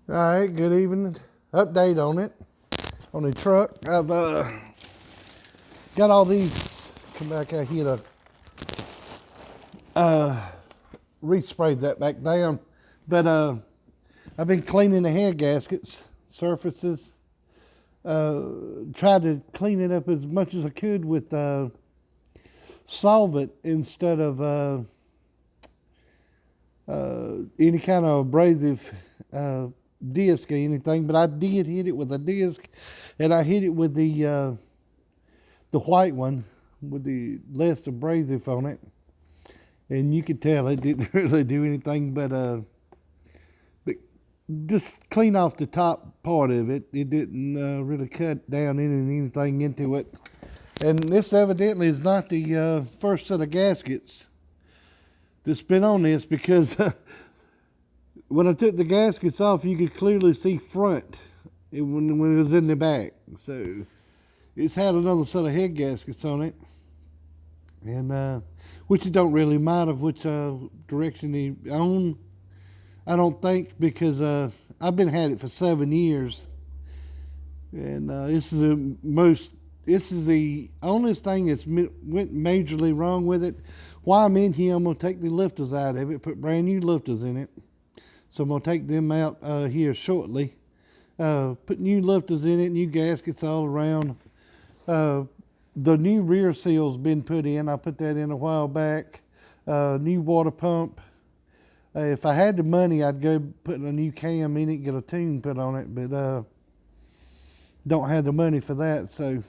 All right, good evening. Update on it, on the truck. I've got all these. Come back out here to re-sprayed that back down. But I've been cleaning the head gaskets, surfaces. Tried to clean it up as much as I could with solvent instead of any kind of abrasive disc or anything. But I did hit it with a disc, and I hit it with the white one with the less abrasive on it. And you could tell it didn't really do anything but just clean off the top part of it. It didn't really cut down anything into it. And this evidently is not the first set of gaskets that's been on this, because when I took the gaskets off, you could clearly see front when it was in the back. So it's had another set of head gaskets on it, and which it don't really matter which direction they own. I don't think, because I've been had it for 7 years, and this is the only thing that's went majorly wrong with it. While I'm in here, I'm gonna take the lifters out of it, put brand new lifters in it. So I'm gonna take them out here shortly. Put new lifters in it, new gaskets all around. The new rear seal's been put in. I put that in a while back. New water pump. If I had the money, I'd go put a new cam in it, get a tune put on it, but don't have the money for that. So,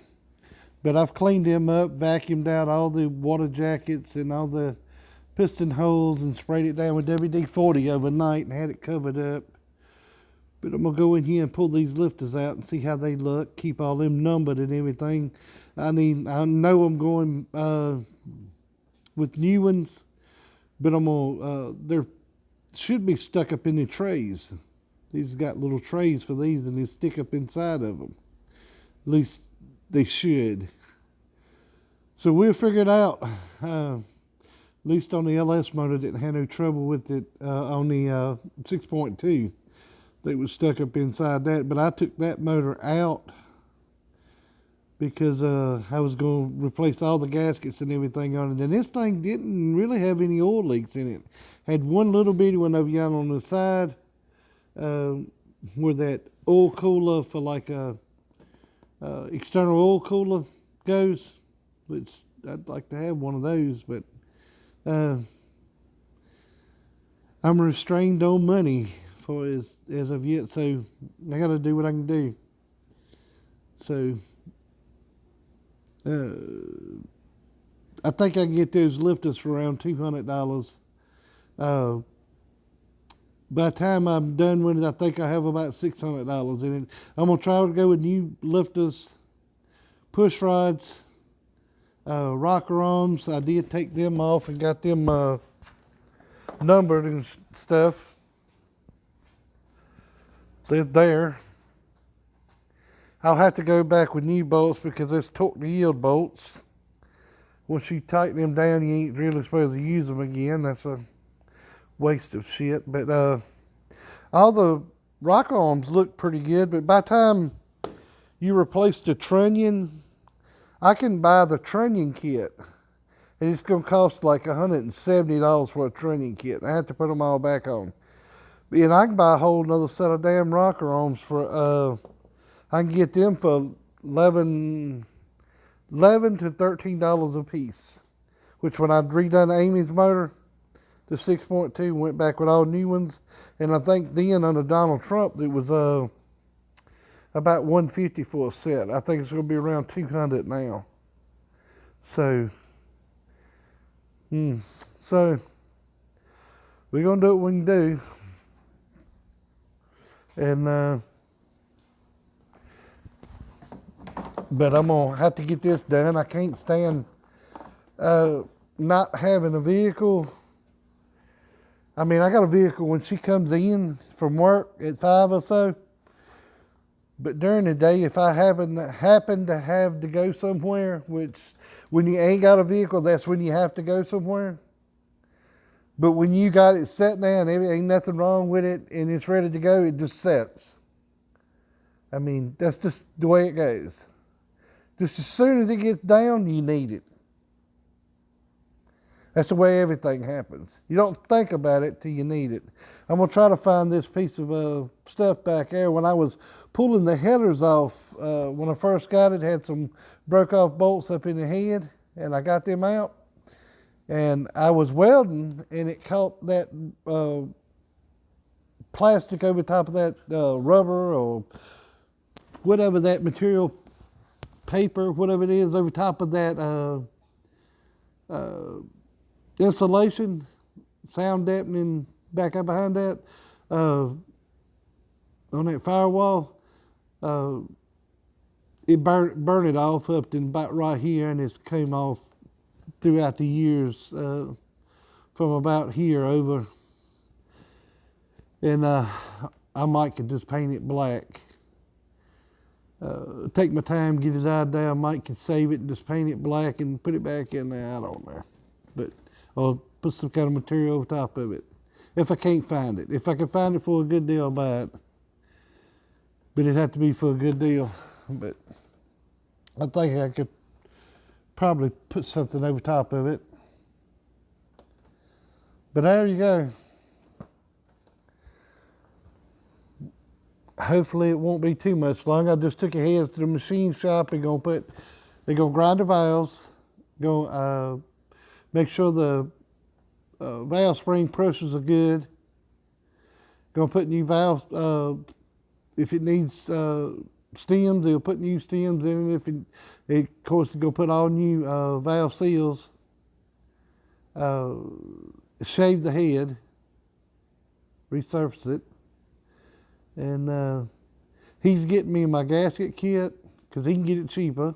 but I've cleaned them up, vacuumed out all the water jackets and all the piston holes, and sprayed it down with WD-40 overnight and had it covered up. But I'm gonna go in here and pull these lifters out and see how they look. Keep all them numbered and everything. I know I'm going with new ones, but I'm gonna they're should be stuck up in the trays. These got little trays for these, and they stick up inside of them. At least they should. So we'll figure it out. At least on the LS motor, didn't have no trouble with it on the 6.2. They was stuck up inside that, but I took that motor out because I was going to replace all the gaskets and everything on it. And this thing didn't really have any oil leaks in it. Had one little bitty one over yonder on the side where that oil cooler for like a external oil cooler goes, which I'd like to have one of those, but I'm restrained on money for as of yet, so I got to do what I can do. So I think I can get those lifters for around $200. By the time I'm done with it, I think I have about $600 in it. I'm gonna try to go with new lifters, push rods, rocker arms. I did take them off and got them numbered and stuff. They're there. I'll have to go back with new bolts because there's torque to yield bolts. Once you tighten them down, you ain't really supposed to use them again. That's a waste of shit. But all the rock arms look pretty good. But by the time you replace the trunnion, I can buy the trunnion kit, and it's going to cost like $170 for a trunnion kit. I have to put them all back on. And I can buy a whole another set of damn rocker arms for I can get them for $11 to $13 a piece. Which, when I'd redone Amy's motor, the 6.2, went back with all new ones, and I think then under Donald Trump it was about $150 for a set. I think it's going to be around $200 now. So we're going to do what we can do. And but I'm gonna have to get this done. I can't stand not having a vehicle. I mean, I got a vehicle when she comes in from work at 5 or so. But during the day, if I happen to have to go somewhere, which when you ain't got a vehicle, that's when you have to go somewhere. But when you got it set down, ain't nothing wrong with it, and it's ready to go, it just sets. I mean, that's just the way it goes. Just as soon as it gets down, you need it. That's the way everything happens. You don't think about it till you need it. I'm going to try to find this piece of stuff back there. When I was pulling the headers off, when I first got it, had some broke off bolts up in the head, and I got them out. And I was welding, and it caught that plastic over top of that rubber or whatever that material, paper, whatever it is, over top of that insulation, sound dampening back up behind that, on that firewall. It burned it off up to about right here, and it's came off throughout the years from about here over. And I might could just paint it black. Take my time, get it out there. I might could save it and just paint it black and put it back in there. I don't know. But or put some kind of material over top of it. If I can't find it. If I can find it for a good deal, I'll buy it. But it'd have to be for a good deal. But I think I could probably put something over top of it. But there you go. Hopefully it won't be too much long. I just took it heads to the machine shop and they're gonna grind the valves, make sure the valve spring pressures are good. Gonna put new valves, if it needs stems, they'll put new stems in it. Of course, they're gonna put all new valve seals. Shave the head, resurface it. And he's getting me my gasket kit because he can get it cheaper.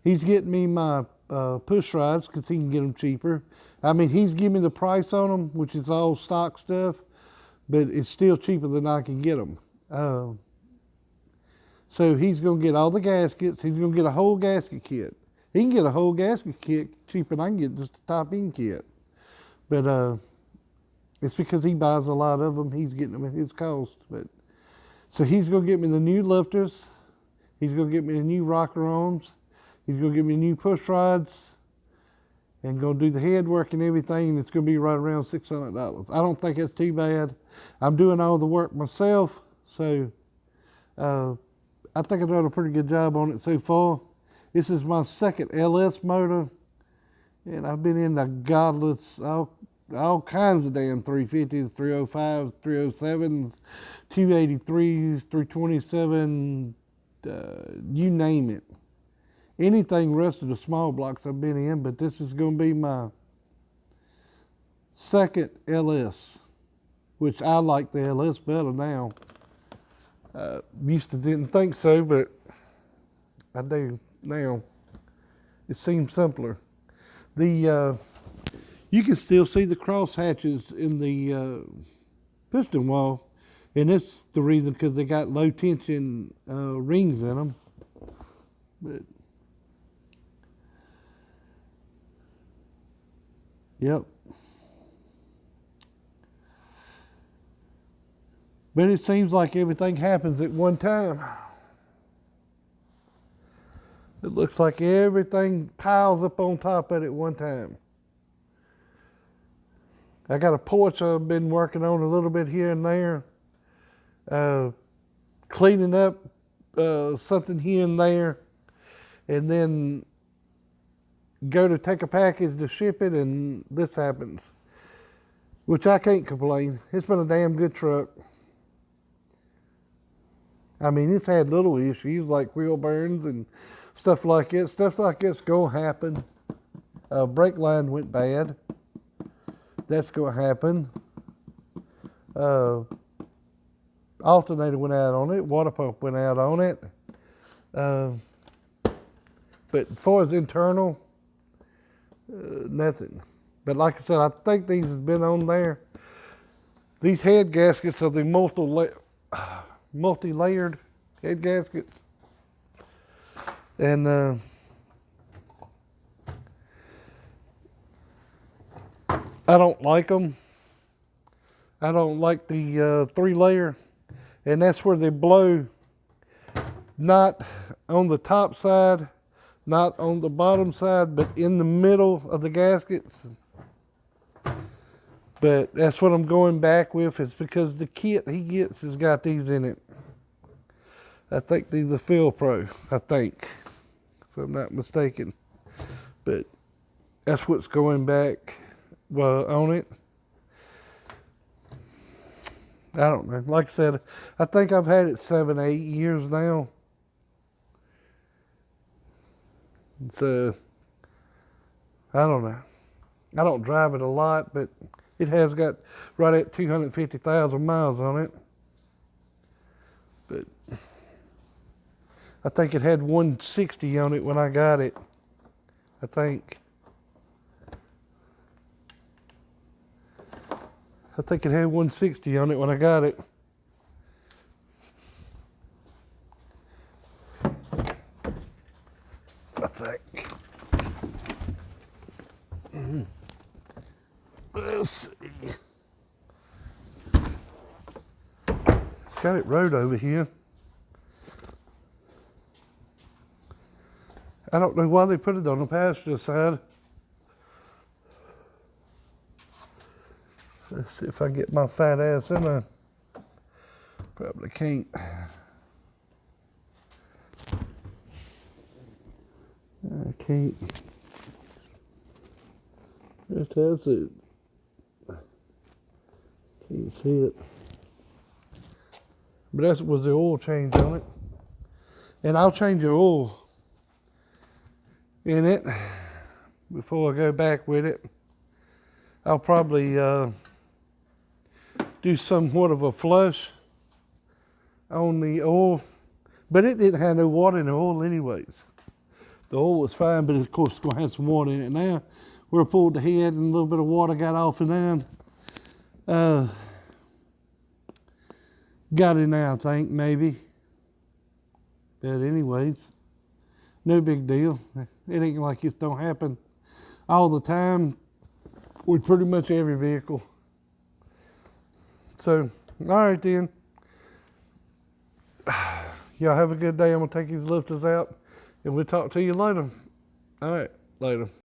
He's getting me my push rods because he can get them cheaper. I mean, he's giving me the price on them, which is all stock stuff, but it's still cheaper than I can get them. So he's going to get all the gaskets. He's going to get a whole gasket kit. He can get a whole gasket kit cheaper than I can get just a top end kit. But it's because he buys a lot of them. He's getting them at his cost. But so he's going to get me the new lifters. He's going to get me the new rocker arms. He's going to get me new push rods. And going to do the head work and everything. And it's going to be right around $600. I don't think that's too bad. I'm doing all the work myself. So I think I've done a pretty good job on it so far. This is my second LS motor. And I've been in the godless, all kinds of damn 350s, 305s, 307s, 283s, 327, you name it. Anything rest of the small blocks I've been in, but this is going to be my second LS, which I like the LS better now. Used to didn't think so, but I do now. It seems simpler. You can still see the cross hatches in the piston wall, and that's the reason because they got low tension rings in them. But yep. But it seems like everything happens at one time. It looks like everything piles up on top of it at one time. I got a porch I've been working on a little bit here and there, cleaning up something here and there, and then go to take a package to ship it, and this happens, which I can't complain. It's been a damn good truck. I mean, it's had little issues like wheel burns and stuff like that. Stuff like that's gonna happen. Brake line went bad. That's going to happen. Alternator went out on it. Water pump went out on it. But as far as internal, nothing. But like I said, I think these have been on there. These head gaskets are the multi-layered head gaskets. And I don't like them. I don't like the 3-layer, and that's where they blow, not on the top side, not on the bottom side, but in the middle of the gaskets. But that's what I'm going back with. It's because the kit he gets has got these in it. I think these are Fill Pro, I think, if I'm not mistaken. But that's what's going back on it. I don't know. Like I said, I think I've had it 7, 8 years now. So, I don't know. I don't drive it a lot, but it has got right at 250,000 miles on it. But I think it had 160 on it when I got it. I think it had 160 on it when I got it. I think. Let's see. Got it rode over here. I don't know why they put it on the passenger side. Let's see if I can get my fat ass in there. Probably can't. I can't. Just has it. Can't see it. But that was the oil change on it. And I'll change the oil in it before I go back with it. I'll probably do somewhat of a flush on the oil, but it didn't have no water in the oil anyways. The oil was fine, but of course it's going to have some water in it now. Where I pulled the head and a little bit of water got off and down. Got it now, I think, maybe. But anyways, no big deal. It ain't like it don't happen all the time with pretty much every vehicle. So, all right then. Y'all have a good day. I'm going to take these lifters out, and we'll talk to you later. All right, later.